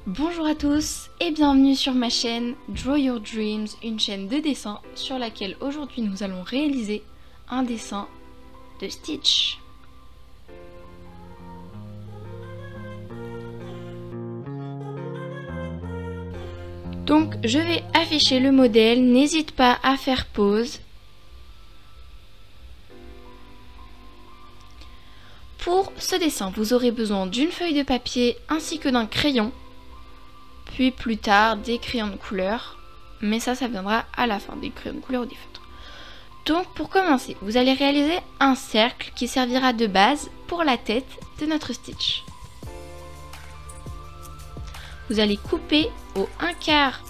Bonjour à tous et bienvenue sur ma chaîne Draw Your Dreams, une chaîne de dessin sur laquelle aujourd'hui nous allons réaliser un dessin de Stitch. Donc je vais afficher le modèle, n'hésite pas à faire pause. Pour ce dessin, vous aurez besoin d'une feuille de papier ainsi que d'un crayon. Puis plus tard des crayons de couleur, mais ça viendra à la fin, des crayons de couleur ou des feutres. Donc pour commencer, vous allez réaliser un cercle qui servira de base pour la tête de notre Stitch. Vous allez couper au 1/4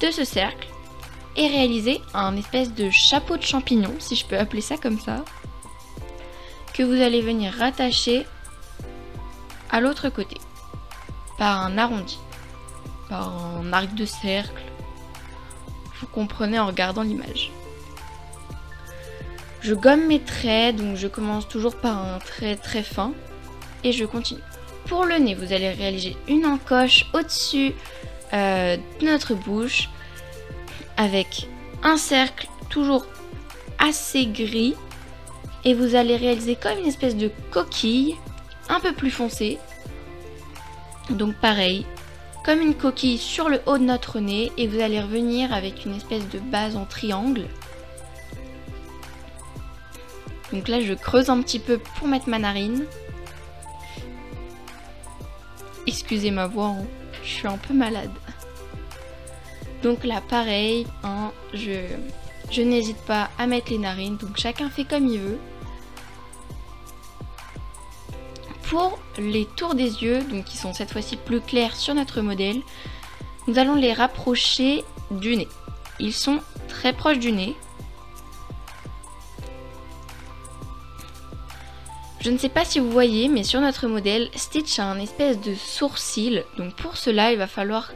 de ce cercle et réaliser un espèce de chapeau de champignon, si je peux appeler ça comme ça, que vous allez venir rattacher à l'autre côté par un arrondi. Par un arc de cercle, vous comprenez en regardant l'image. Je gomme mes traits, donc je commence toujours par un trait très fin et je continue. Pour le nez, vous allez réaliser une encoche au-dessus de notre bouche avec un cercle toujours assez gris et vous allez réaliser comme une espèce de coquille un peu plus foncée. Donc pareil, comme une coquille sur le haut de notre nez et vous allez revenir avec une espèce de base en triangle. Donc là je creuse un petit peu pour mettre ma narine. Excusez ma voix, hein, je suis un peu malade. Donc là pareil, hein, je n'hésite pas à mettre les narines, donc chacun fait comme il veut. Pour les tours des yeux, donc qui sont cette fois-ci plus clairs sur notre modèle, nous allons les rapprocher du nez. Ils sont très proches du nez. Je ne sais pas si vous voyez, mais sur notre modèle, Stitch a un espèce de sourcil. Donc pour cela, il va falloir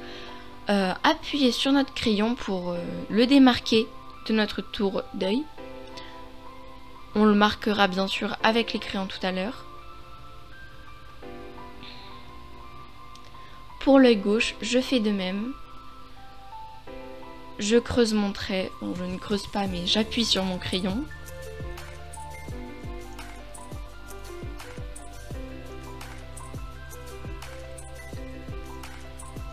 appuyer sur notre crayon pour le démarquer de notre tour d'œil. On le marquera bien sûr avec les crayons tout à l'heure. Pour l'œil gauche, je fais de même. Je creuse mon trait. Bon, je ne creuse pas, mais j'appuie sur mon crayon.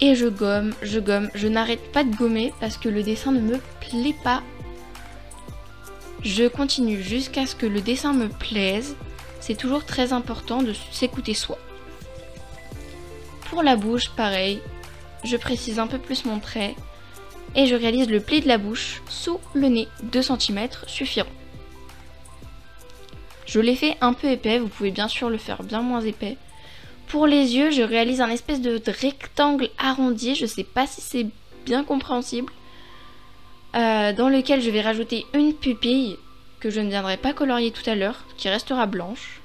Et je gomme. Je n'arrête pas de gommer parce que le dessin ne me plaît pas. Je continue jusqu'à ce que le dessin me plaise. C'est toujours très important de s'écouter soi. Pour la bouche, pareil, je précise un peu plus mon trait et je réalise le pli de la bouche sous le nez. 2 cm suffiront. Je l'ai fait un peu épais, vous pouvez bien sûr le faire bien moins épais. Pour les yeux, je réalise un espèce de rectangle arrondi, je ne sais pas si c'est bien compréhensible, dans lequel je vais rajouter une pupille que je ne viendrai pas colorier tout à l'heure, qui restera blanche.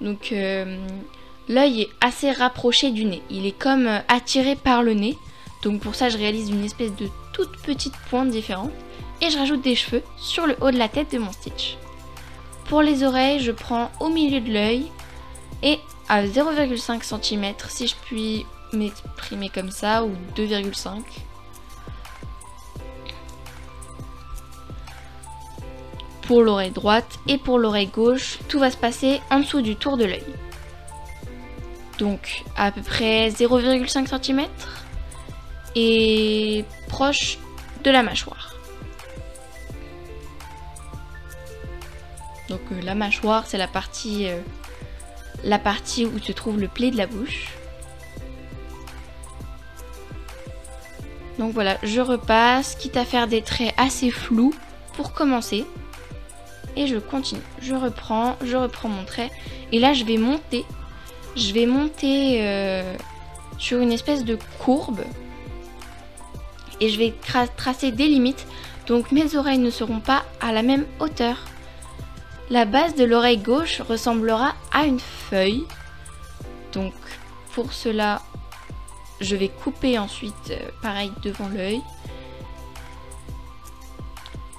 Donc l'œil est assez rapproché du nez, il est comme attiré par le nez. Donc pour ça je réalise une espèce de toute petite pointe différente. Et je rajoute des cheveux sur le haut de la tête de mon Stitch. Pour les oreilles, je prends au milieu de l'œil et à 0,5 cm si je puis m'exprimer comme ça, ou 2,5. Pour l'oreille droite et pour l'oreille gauche, tout va se passer en dessous du tour de l'œil. Donc à peu près 0,5 cm et proche de la mâchoire. Donc la mâchoire, c'est la partie où se trouve le pli de la bouche. Donc voilà, je repasse, quitte à faire des traits assez flous pour commencer. Et je continue, je reprends mon trait. Et là, je vais monter sur une espèce de courbe. Et je vais tracer des limites. Donc mes oreilles ne seront pas à la même hauteur. La base de l'oreille gauche ressemblera à une feuille. Donc pour cela, je vais couper ensuite pareil devant l'œil.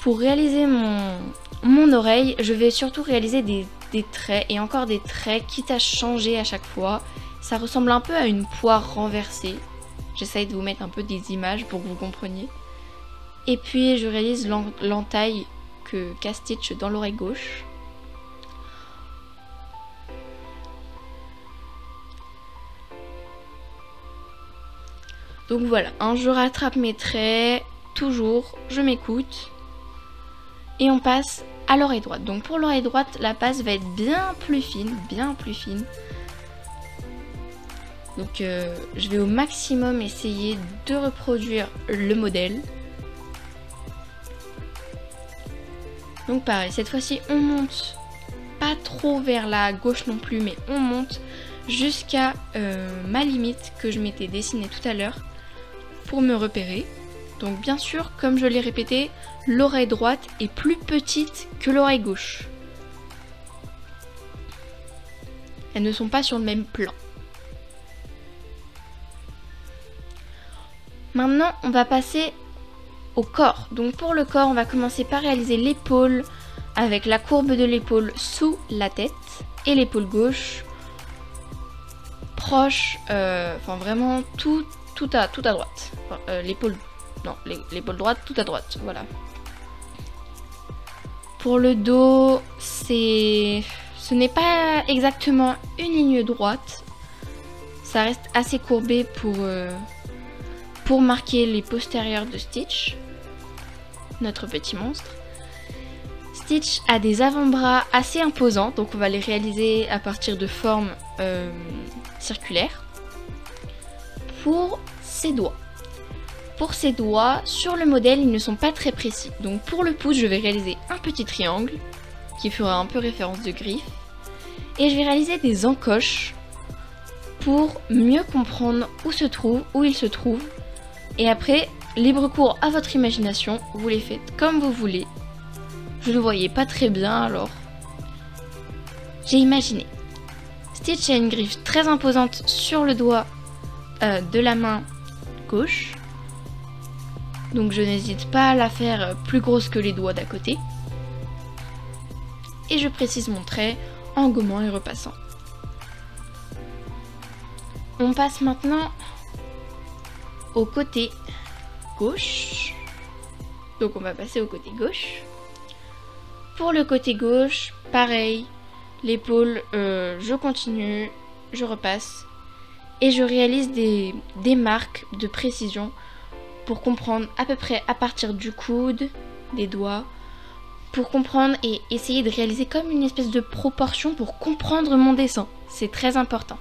Pour réaliser mon oreille, je vais surtout réaliser des des traits et encore des traits, quitte à changer à chaque fois. Ça ressemble un peu à une poire renversée. J'essaye de vous mettre un peu des images pour que vous compreniez. Et puis je réalise l'entaille qu'a Stitch dans l'oreille gauche. Donc voilà, je rattrape mes traits, toujours, je m'écoute. Et on passe à l'oreille droite. Donc pour l'oreille droite, la passe va être bien plus fine, Donc je vais au maximum essayer de reproduire le modèle. Donc pareil, cette fois-ci on monte pas trop vers la gauche non plus, mais on monte jusqu'à ma limite que je m'étais dessinée tout à l'heure pour me repérer. Donc bien sûr, comme je l'ai répété, l'oreille droite est plus petite que l'oreille gauche. Elles ne sont pas sur le même plan. Maintenant, on va passer au corps. Donc pour le corps, on va commencer par réaliser l'épaule avec la courbe de l'épaule sous la tête et l'épaule gauche proche, enfin vraiment tout à droite. Enfin, l'épaule droite tout à droite, voilà. Pour le dos, ce n'est pas exactement une ligne droite. Ça reste assez courbé pour marquer les postérieurs de Stitch, notre petit monstre. Stitch a des avant-bras assez imposants, donc on va les réaliser à partir de formes circulaires. Pour ses doigts. Pour ses doigts, sur le modèle, ils ne sont pas très précis. Donc pour le pouce, je vais réaliser un petit triangle qui fera un peu référence de griffe. Et je vais réaliser des encoches pour mieux comprendre où il se trouve. Et après, libre cours à votre imagination, vous les faites comme vous voulez. Je ne voyais pas très bien alors. J'ai imaginé. Stitch a une griffe très imposante sur le doigt de la main gauche. Donc je n'hésite pas à la faire plus grosse que les doigts d'à côté. Et je précise mon trait en gommant et repassant. On passe maintenant au côté gauche. Donc on va passer au côté gauche. Pour le côté gauche, pareil, l'épaule, je continue, je repasse. Et je réalise des marques de précision pour comprendre à peu près à partir du coude, des doigts, pour comprendre et essayer de réaliser comme une espèce de proportion pour comprendre mon dessin. C'est très important.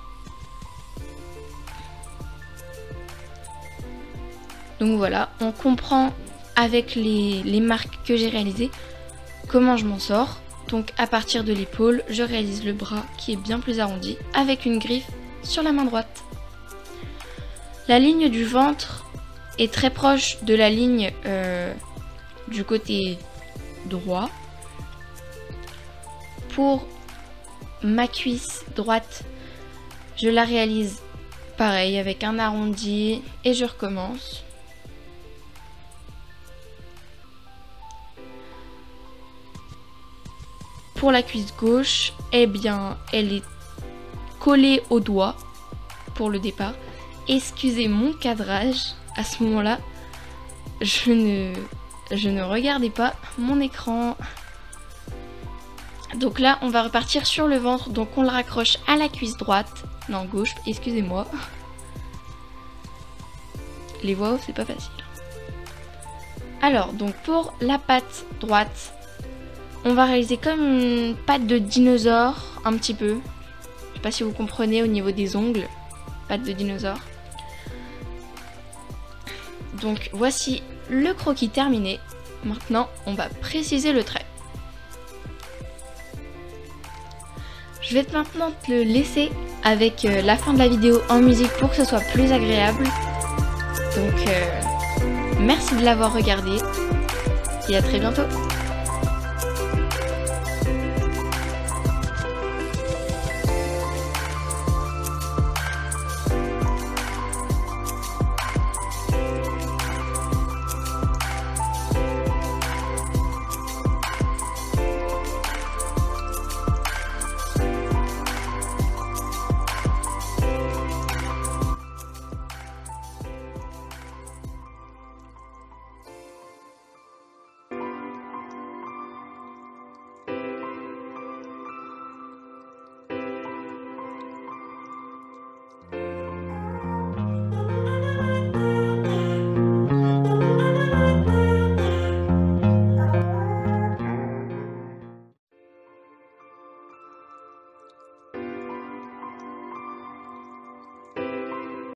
Donc voilà, on comprend avec les marques que j'ai réalisées comment je m'en sors. Donc à partir de l'épaule, je réalise le bras qui est bien plus arrondi avec une griffe sur la main droite. La ligne du ventre est très proche de la ligne du côté droit. Pour ma cuisse droite, je la réalise pareil avec un arrondi et je recommence. Pour la cuisse gauche, eh bien, elle est collée au doigt pour le départ. Excusez mon cadrage, à ce moment-là, je ne regardais pas mon écran. Donc là, on va repartir sur le ventre, donc on le raccroche à la cuisse droite, non gauche, excusez-moi. Les voix off, c'est pas facile. Alors, donc pour la patte droite, on va réaliser comme une patte de dinosaure, un petit peu. Je sais pas si vous comprenez au niveau des ongles, patte de dinosaure. Donc voici le croquis terminé. Maintenant, on va préciser le trait. Je vais maintenant te le laisser avec la fin de la vidéo en musique pour que ce soit plus agréable. Donc merci de l'avoir regardé et à très bientôt.